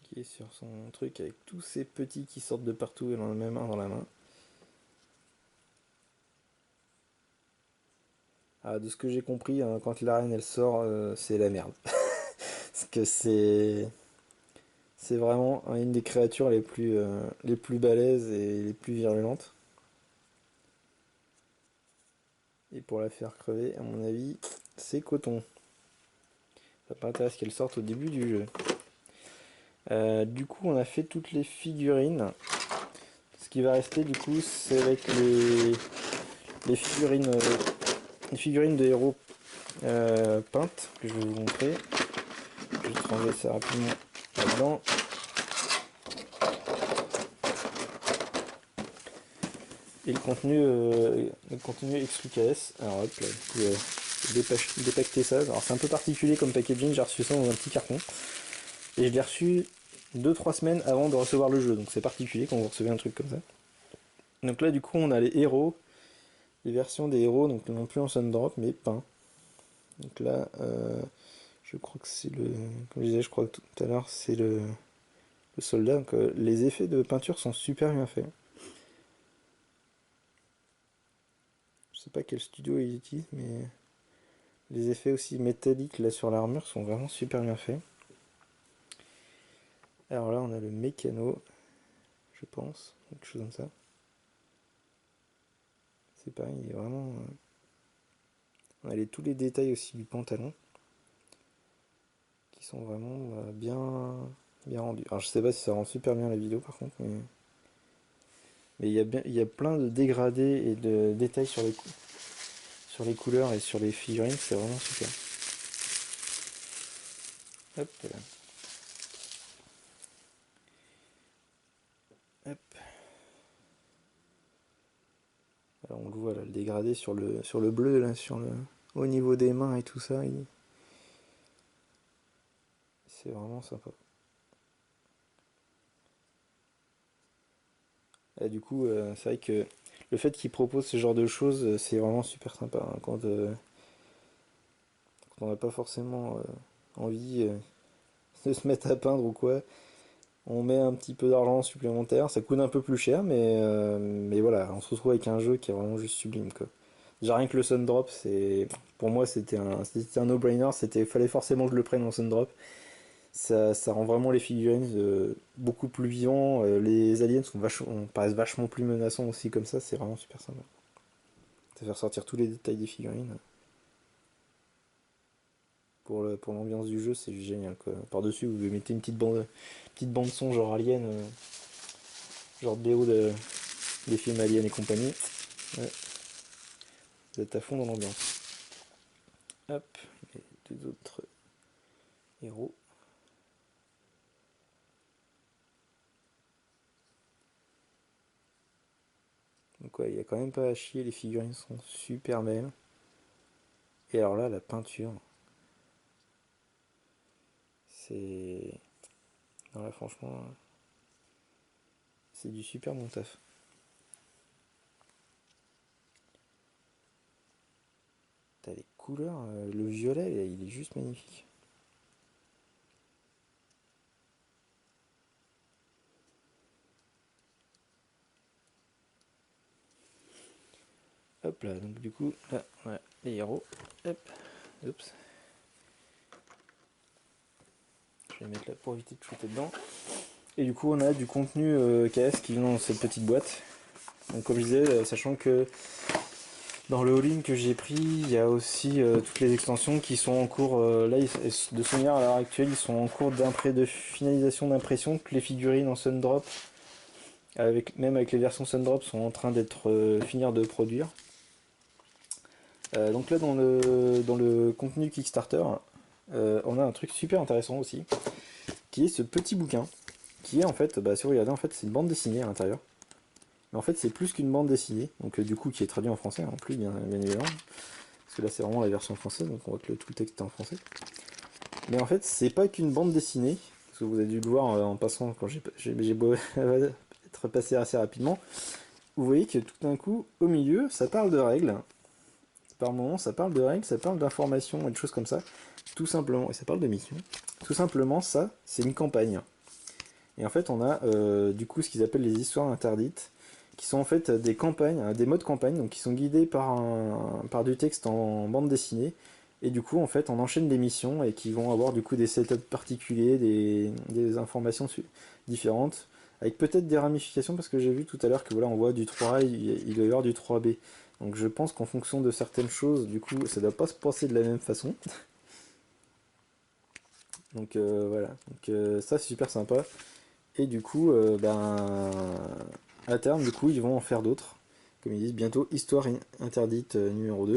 Qui est sur son truc avec tous ces petits qui sortent de partout et dans la même main dans la main. Ah, de ce que j'ai compris, hein, quand la reine elle sort, c'est la merde. Parce que c'est vraiment une des créatures les plus balèzes et les plus virulentes. Et pour la faire crever, à mon avis, c'est coton. Ça pas intéresse qu'elle sorte au début du jeu. Du coup, on a fait toutes les figurines. Ce qui va rester, du coup, c'est avec les figurines de héros peintes que je vais vous montrer. Je vais transler ça rapidement là-dedans. Et le contenu exclu KS. Alors hop, là, dépaqueter ça. Alors c'est un peu particulier comme packaging, j'ai reçu ça dans un petit carton. Et je l'ai reçu 2-3 semaines avant de recevoir le jeu, donc c'est particulier quand vous recevez un truc comme ça. Donc là du coup on a les héros, les versions des héros, donc non plus en sun drop mais peints. Donc là je crois que c'est le... Comme je disais, je crois que tout à l'heure c'est le soldat. Donc, les effets de peinture sont super bien faits. Je sais pas quel studio ils utilisent, mais les effets aussi métalliques là sur l'armure sont vraiment super bien faits. Alors là, on a le mécano, je pense, quelque chose comme ça. C'est pareil, il est vraiment. On a tous les détails aussi du pantalon qui sont vraiment bien rendus. Alors je sais pas si ça rend super bien la vidéo par contre, mais il y a plein de dégradés et de détails sur les couleurs et sur les figurines, c'est vraiment super. Hop là. Hop. Alors on le voit là, le dégradé sur le bleu là, au niveau des mains et tout ça, c'est vraiment sympa. Et du coup, c'est vrai que le fait qu'ils proposent ce genre de choses, c'est vraiment super sympa, hein, quand on n'a pas forcément envie de se mettre à peindre ou quoi. On met un petit peu d'argent supplémentaire, ça coûte un peu plus cher, mais voilà, on se retrouve avec un jeu qui est vraiment juste sublime, quoi. Déjà rien que le Sundrop, pour moi c'était un no-brainer, fallait forcément que je le prenne en Sundrop. Ça rend vraiment les figurines beaucoup plus vivants, les aliens paraissent vachement plus menaçants aussi comme ça, c'est vraiment super sympa. Ça fait ressortir tous les détails des figurines. Pour l'ambiance du jeu, c'est génial, quoi. Par-dessus, vous mettez une petite bande son genre Alien, genre BO des films Alien et compagnie. Ouais, vous êtes à fond dans l'ambiance. Hop, les deux autres héros. Donc ouais, il y a quand même pas à chier, les figurines sont super belles. Et alors là, la peinture, c'est... Non là, franchement, c'est du super bon taf. T'as les couleurs, le violet, il est juste magnifique. Hop là, donc du coup, là, voilà, les héros. Hop, oups. Je vais les mettre là pour éviter de shooter dedans. Et du coup, on a du contenu KS qui vient dans cette petite boîte. Donc comme je disais, sachant que dans le all-in que j'ai pris, il y a aussi toutes les extensions qui sont en cours. Là, de souvenir à l'heure actuelle, ils sont en cours de finalisation d'impression. Toutes les figurines en Sundrop, même avec les versions Sundrop, sont en train d'être finir de produire. Donc là, dans le contenu Kickstarter, on a un truc super intéressant aussi, qui est ce petit bouquin, qui est en fait, bah, si vous regardez, en fait, c'est une bande dessinée à l'intérieur. Mais en fait, c'est plus qu'une bande dessinée, donc du coup, qui est traduit en français, en plus, bien évidemment. Parce que là, c'est vraiment la version française, donc on voit que tout le texte est en français. Mais en fait, c'est pas qu'une bande dessinée, parce que vous avez dû le voir en passant, quand j'ai beau être passé assez rapidement. Vous voyez que tout d'un coup, au milieu, ça parle de règles. Par moment, ça parle de règles, ça parle d'informations et de choses comme ça. Tout simplement, et ça parle de missions. Tout simplement, ça, c'est une campagne. Et en fait, on a du coup ce qu'ils appellent les histoires interdites, qui sont en fait des campagnes, des modes campagne, donc qui sont guidés par du texte en bande dessinée. Et du coup, en fait, on enchaîne des missions et qui vont avoir du coup des setups particuliers, des informations différentes, avec peut-être des ramifications, parce que j'ai vu tout à l'heure que voilà, on voit du 3A, il doit y avoir du 3B. Donc je pense qu'en fonction de certaines choses, du coup, ça ne doit pas se passer de la même façon. Donc voilà, donc ça c'est super sympa. Et du coup, à terme, du coup, ils vont en faire d'autres. Comme ils disent, bientôt Histoire interdite numéro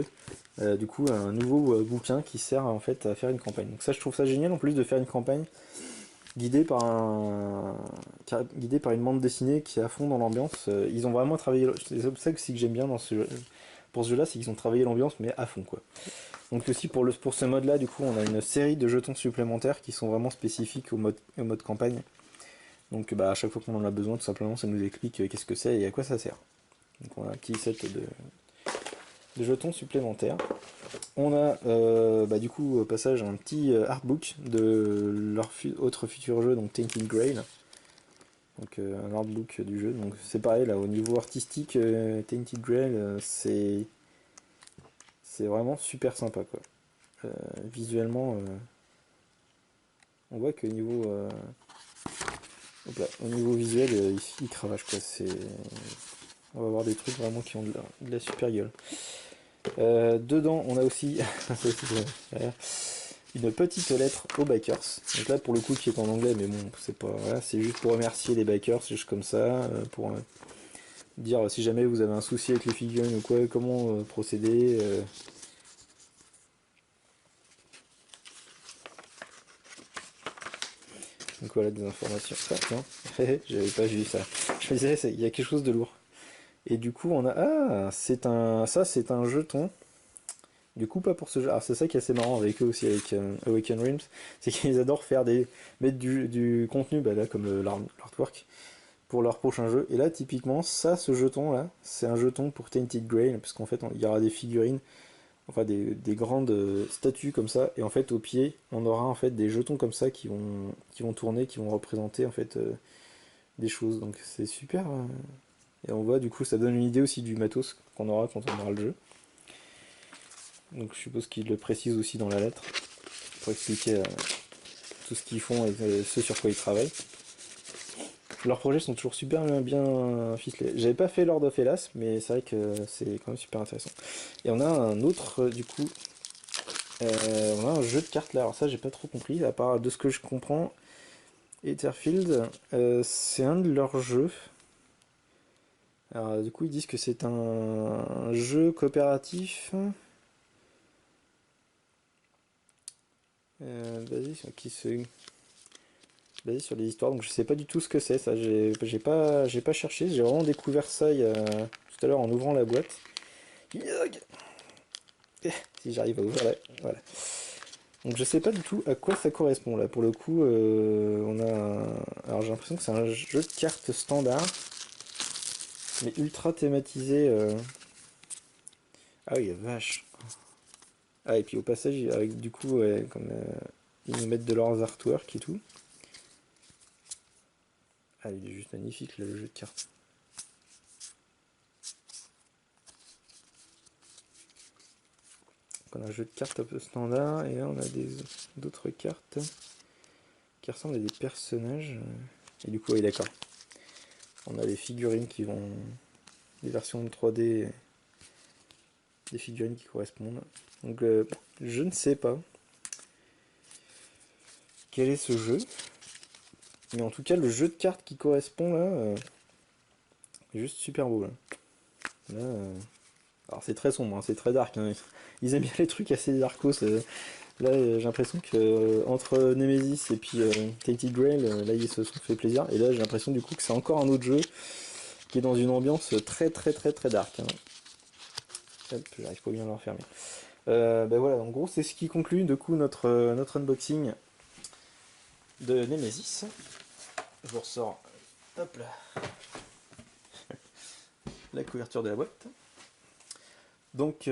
2. Du coup, un nouveau bouquin qui sert en fait à faire une campagne. Donc ça, je trouve ça génial en plus de faire une campagne guidée guidée par une bande dessinée qui est à fond dans l'ambiance. Ils ont vraiment travaillé. C'est ça aussi que j'aime bien pour ce jeu-là, c'est qu'ils ont travaillé l'ambiance, mais à fond, quoi. Donc aussi pour ce mode-là, du coup, on a une série de jetons supplémentaires qui sont vraiment spécifiques au mode campagne. Donc bah, à chaque fois qu'on en a besoin, tout simplement, ça nous explique qu'est-ce que c'est et à quoi ça sert. Donc on a un petit set de jetons supplémentaires. On a bah, du coup au passage un petit artbook de leur autre futur jeu, donc Tainted Grail. Donc un artbook du jeu. Donc c'est pareil là, au niveau artistique, Tainted Grail, c'est vraiment super sympa quoi. Visuellement, on voit que au niveau visuel, il cravache quoi. On va avoir des trucs vraiment qui ont de la super gueule. Dedans, on a aussi une petite lettre aux backers. Donc là, pour le coup, qui est en anglais, mais bon, c'est pas, voilà, c'est juste pour remercier les backers, juste comme ça, pour dire si jamais vous avez un souci avec les figurines ou quoi, comment procéder. Donc voilà, des informations. Ah, tiens, j'avais pas vu ça. Je me disais, il y a quelque chose de lourd. Et du coup, on a. Ah, ça, c'est un jeton. Du coup, pas pour ce jeu. Alors, c'est ça qui est assez marrant avec eux aussi, avec Awaken Realms, c'est qu'ils adorent mettre du contenu, bah là, comme l'artwork, pour leur prochain jeu. Et là, typiquement, ça, ce jeton-là, c'est un jeton pour Tainted Grail, parce qu'en fait, il y aura des figurines, enfin des grandes statues comme ça, et en fait, au pied, on aura en fait des jetons comme ça qui vont tourner, qui vont représenter en fait des choses. Donc, c'est super. Et on voit, du coup, ça donne une idée aussi du matos qu'on aura quand on aura le jeu. Donc je suppose qu'ils le précisent aussi dans la lettre pour expliquer tout ce qu'ils font et ce sur quoi ils travaillent. Leurs projets sont toujours super bien ficelés. J'avais pas fait Lord of Hellas, mais c'est vrai que c'est quand même super intéressant. Et on a un autre, du coup, on a un jeu de cartes là. Alors ça, j'ai pas trop compris, à part de ce que je comprends. Etherfield, c'est un de leurs jeux. Alors du coup, ils disent que c'est un jeu coopératif. Basé sur basé sur les histoires, donc je sais pas du tout ce que c'est ça, j'ai pas cherché, j'ai vraiment découvert ça tout à l'heure en ouvrant la boîte. Si j'arrive à ouvrir là, voilà. Donc je sais pas du tout à quoi ça correspond là, pour le coup, alors j'ai l'impression que c'est un jeu de cartes standard, mais ultra thématisé. Ah oui, vache. Ah et puis au passage, avec du coup, ouais, comme ils nous mettent de leurs artwork et tout. Ah il est juste magnifique là, le jeu de cartes. On a un jeu de cartes un peu standard, et là on a d'autres cartes qui ressemblent à des personnages. Et du coup, oui, d'accord. On a les figurines qui vont. Des versions 3D des figurines qui correspondent. Donc, je ne sais pas quel est ce jeu, mais en tout cas, le jeu de cartes qui correspond là, est juste super beau là. Là, alors, c'est très sombre, hein, c'est très dark, hein. Ils aiment bien les trucs assez darkos. Là, j'ai l'impression que entre Nemesis et puis Tainted Grail, là, ils se sont fait plaisir. Et là, j'ai l'impression du coup que c'est encore un autre jeu qui est dans une ambiance très très très très dark, hein. Hop, j'arrive pas bien à le refermer. Ben voilà, en gros, c'est ce qui conclut du coup notre unboxing de Nemesis. Je vous ressors, hop là, la couverture de la boîte. Donc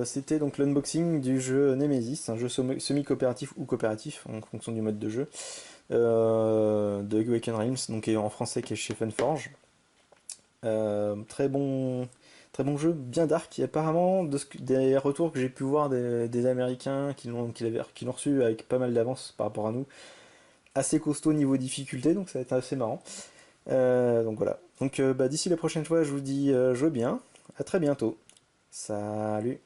c'était donc l'unboxing du jeu Nemesis, un jeu semi-coopératif ou coopératif en fonction du mode de jeu, de Awaken Realms, donc en français qui est chez Funforge. Très bon jeu, bien dark. Et apparemment, des retours que j'ai pu voir des Américains qui l'ont reçu avec pas mal d'avance par rapport à nous, assez costaud niveau difficulté, donc ça va être assez marrant. Donc voilà. Donc bah, d'ici la prochaine fois, je vous dis jouez bien. À très bientôt. Salut.